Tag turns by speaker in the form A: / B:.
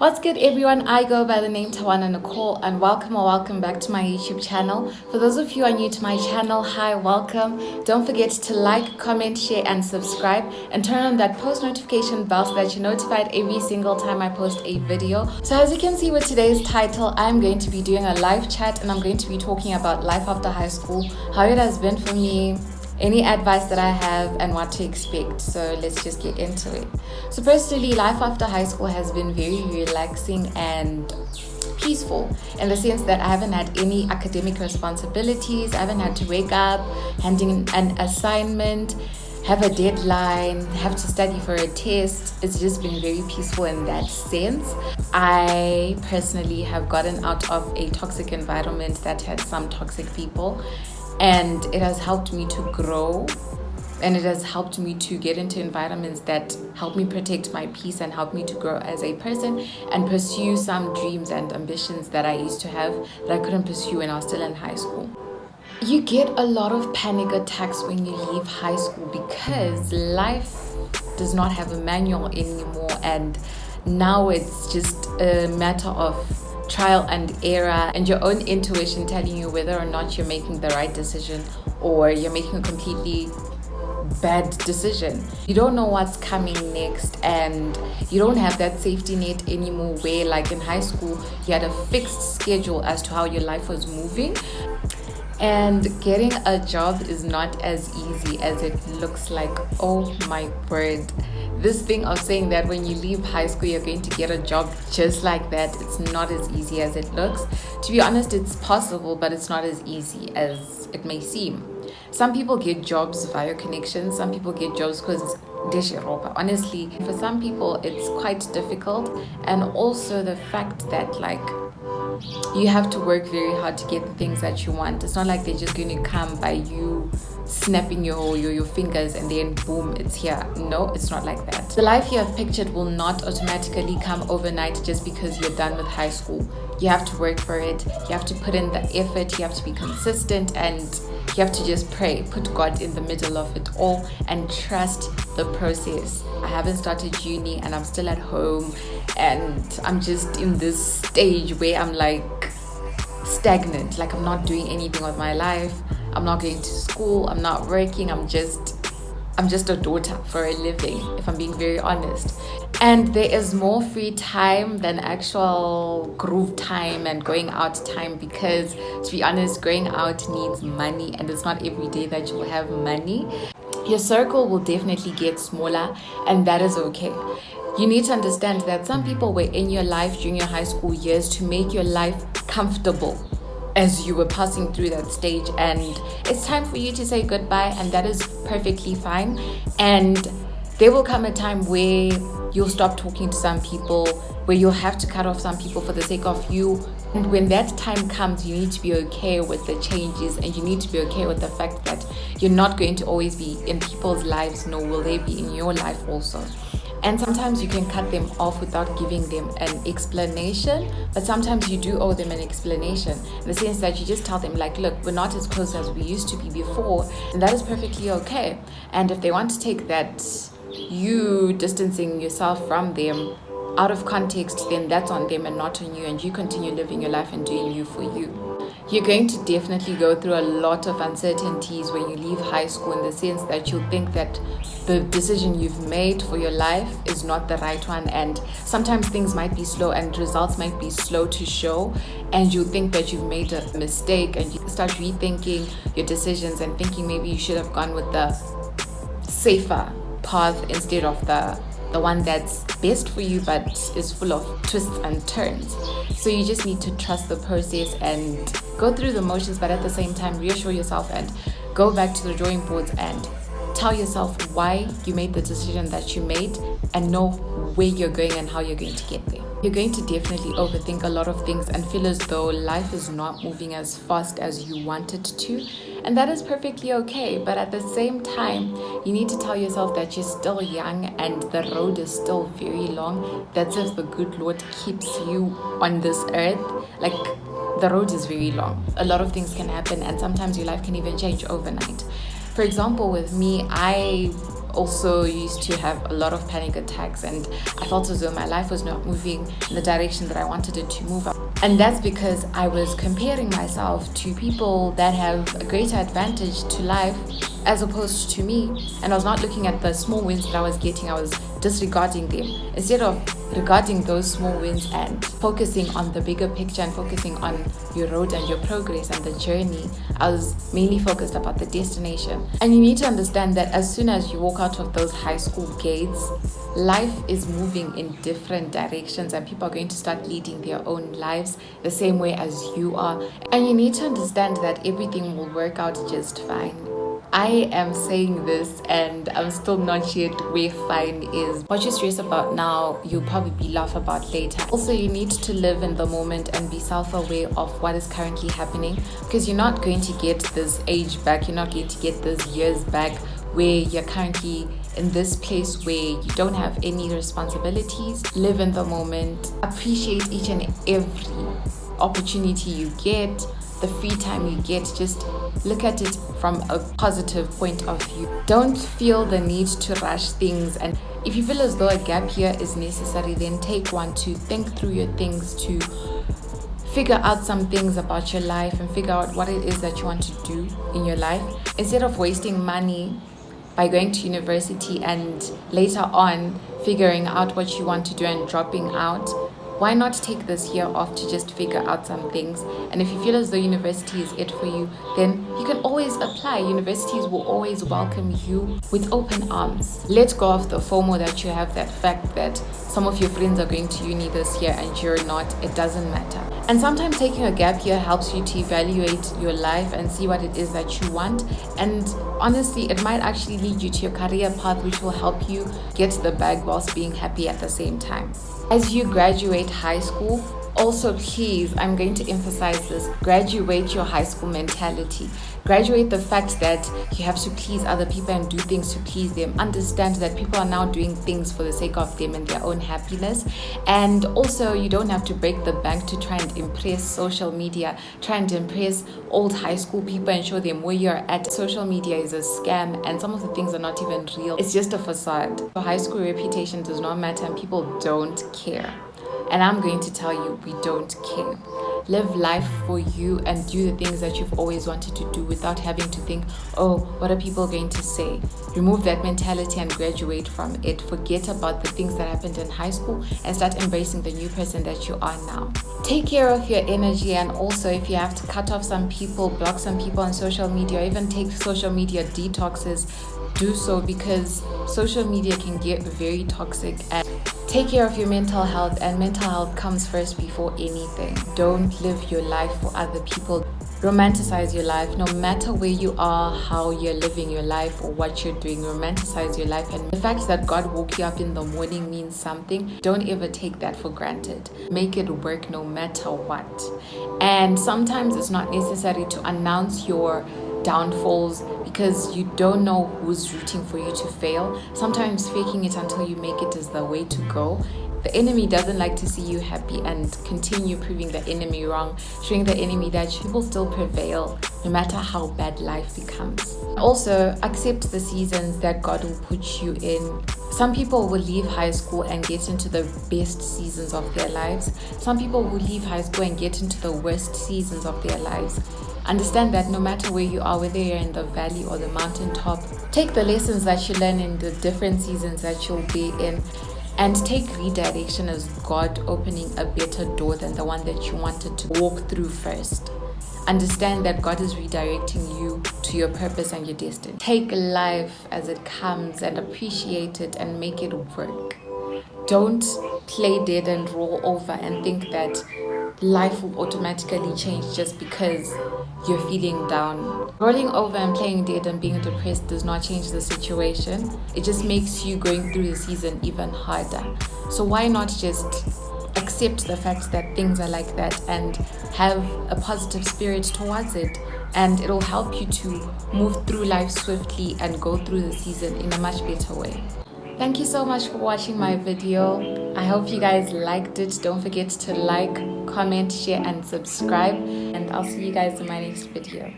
A: What's good, everyone? I go by the name Tawana.Nicole, and welcome back to my YouTube channel. For those of you who are new to my channel, hi, welcome. Don't forget to like, comment, share, and subscribe, and turn on that post notification bell so that you're notified every single time I post a video. So as you can see with today's title, I'm going to be doing a live chat, and I'm going to be talking about life after high school, how it has been for me, any advice that I have, and what to expect. So let's just get into it. So personally, life after high school has been very relaxing and peaceful in the sense that I haven't had any academic responsibilities. I haven't had to wake up, handing an assignment, have a deadline, have to study for a test. It's just been very peaceful in that sense. I personally have gotten out of a toxic environment that had some toxic people, and it has helped me to grow, and it has helped me to get into environments that help me protect my peace and help me to grow as a person and pursue some dreams and ambitions that I used to have that I couldn't pursue when I was still in high school. You get a lot of panic attacks when you leave high school because life does not have a manual anymore, and now it's just a matter of trial and error and your own intuition telling you whether or not you're making the right decision or you're making a completely bad decision. You don't know what's coming next, and you don't have that safety net anymore where, like in high school, you had a fixed schedule as to how your life was moving. And getting a job is not as easy as it looks like. Oh my word. This thing of saying that when you leave high school you're going to get a job just like that, it's not as easy as it looks. To be honest, it's possible, but it's not as easy as it may seem. Some people get jobs via connections, some people get jobs because honestly, for some people it's quite difficult. And also the fact that, like, you have to work very hard to get the things that you want. It's not like they're just going to come by you snapping your fingers and then boom, it's here. No, it's not like that. The life you have pictured will not automatically come overnight just because you're done with high school. You have to work for it. You have to put in the effort. You have to be consistent, and you have to just pray, put God in the middle of it all, and trust the process. I haven't started uni and I'm still at home, and I'm just in this stage where I'm like stagnant. Like, I'm not doing anything with my life. I'm not going to school. I'm not working. I'm just a daughter for a living, if I'm being very honest. And there is more free time than actual groove time and going out time, because to be honest, going out needs money, and it's not every day that you'll have money. Your circle will definitely get smaller, and that is okay. You need to understand that some people were in your life during your high school years to make your life comfortable as you were passing through that stage, and it's time for you to say goodbye, and that is perfectly fine. And there will come a time where you'll stop talking to some people, where you'll have to cut off some people for the sake of you. And when that time comes, you need to be okay with the changes, and you need to be okay with the fact that you're not going to always be in people's lives, nor will they be in your life also. And sometimes you can cut them off without giving them an explanation, but sometimes you do owe them an explanation, in the sense that you just tell them, like, look, we're not as close as we used to be before, and that is perfectly okay. And if they want to take that, you distancing yourself from them, out of context, then that's on them and not on you, and you continue living your life and doing you for you. You're going to definitely go through a lot of uncertainties when you leave high school, in the sense that you'll think that the decision you've made for your life is not the right one, and sometimes things might be slow and results might be slow to show, and you think that you've made a mistake, and you start rethinking your decisions and thinking maybe you should have gone with the safer path instead of the one that's best for you but is full of twists and turns. So you just need to trust the process and go through the motions, but at the same time reassure yourself and go back to the drawing boards and tell yourself why you made the decision that you made, and know where you're going and how you're going to get there. You're going to definitely overthink a lot of things and feel as though life is not moving as fast as you want it to, and that is perfectly okay. But at the same time, you need to tell yourself that you're still young and the road is still very long. That's if the good Lord keeps you on this earth. Like, the road is very long. A lot of things can happen, and sometimes your life can even change overnight. For example, with me, I also used to have a lot of panic attacks, and I felt as though my life was not moving in the direction that I wanted it to move. And that's because I was comparing myself to people that have a greater advantage to life as opposed to me. And I was not looking at the small wins that I was getting, I was disregarding them. Instead of regarding those small wins and focusing on the bigger picture and focusing on your road and your progress and the journey, I was mainly focused about the destination. And you need to understand that as soon as you walk out of those high school gates, life is moving in different directions and people are going to start leading their own lives the same way as you are. And you need to understand that everything will work out just fine. I am saying this and I'm still not yet where fine is. What you stress about now, you'll probably laugh about later. Also, you need to live in the moment and be self-aware of what is currently happening, because you're not going to get this age back, you're not going to get this years back where you're currently in this place where you don't have any responsibilities. Live in the moment, appreciate each and every opportunity you get, the free time you get. Just look at it from a positive point of view. Don't feel the need to rush things, and if you feel as though a gap year is necessary, then take one to think through your things, to figure out some things about your life and figure out what it is that you want to do in your life, instead of wasting money by going to university and later on figuring out what you want to do and dropping out. Why not take this year off to just figure out some things? And if you feel as though university is it for you, then you can always apply. Universities will always welcome you with open arms. Let go of the FOMO that you have, that fact that some of your friends are going to uni this year and you're not. It doesn't matter. And sometimes taking a gap year helps you to evaluate your life and see what it is that you want. And honestly, it might actually lead you to your career path, which will help you get the bag whilst being happy at the same time. As you graduate high school, also please, I'm going to emphasize this, graduate your high school mentality. Graduate the fact that you have to please other people and do things to please them. Understand that people are now doing things for the sake of them and their own happiness. And also, you don't have to break the bank to try and impress social media, try and impress old high school people and show them where you're at. Social media is a scam and some of the things are not even real. It's just a facade. Your high school reputation does not matter and people don't care. And I'm going to tell you, we don't care. Live life for you and do the things that you've always wanted to do without having to think, oh, what are people going to say? Remove that mentality and graduate from it. Forget about the things that happened in high school and start embracing the new person that you are now. Take care of your energy, and also if you have to cut off some people, block some people on social media, or even take social media detoxes, do so, because social media can get very toxic. And take care of your mental health, and mental health comes first before anything. Don't live your life for other people. Romanticize your life, no matter where you are, how you're living your life or what you're doing. Romanticize your life, and the fact that God woke you up in the morning means something. Don't ever take that for granted. Make it work no matter what. And sometimes it's not necessary to announce your downfalls, because you don't know who's rooting for you to fail. Sometimes faking it until you make it is the way to go. The enemy doesn't like to see you happy, and continue proving the enemy wrong, showing the enemy that people still prevail no matter how bad life becomes. Also, accept the seasons that God will put you in. Some people will leave high school and get into the best seasons of their lives. Some people will leave high school and get into the worst seasons of their lives. Understand that no matter where you are, whether you're in the valley or the mountaintop, take the lessons that you learn in the different seasons that you'll be in, and take redirection as God opening a better door than the one that you wanted to walk through first. Understand that God is redirecting you to your purpose and your destiny. Take life as it comes and appreciate it and make it work. Don't play dead and roll over and think that life will automatically change just because you're feeling down. Rolling over and playing dead and being depressed does not change the situation. It just makes you going through the season even harder. So why not just accept the fact that things are like that and have a positive spirit towards it, and it'll help you to move through life swiftly and go through the season in a much better way. Thank you so much for watching my video. I hope you guys liked it. Don't forget to like, comment, share and subscribe, and I'll see you guys in my next video.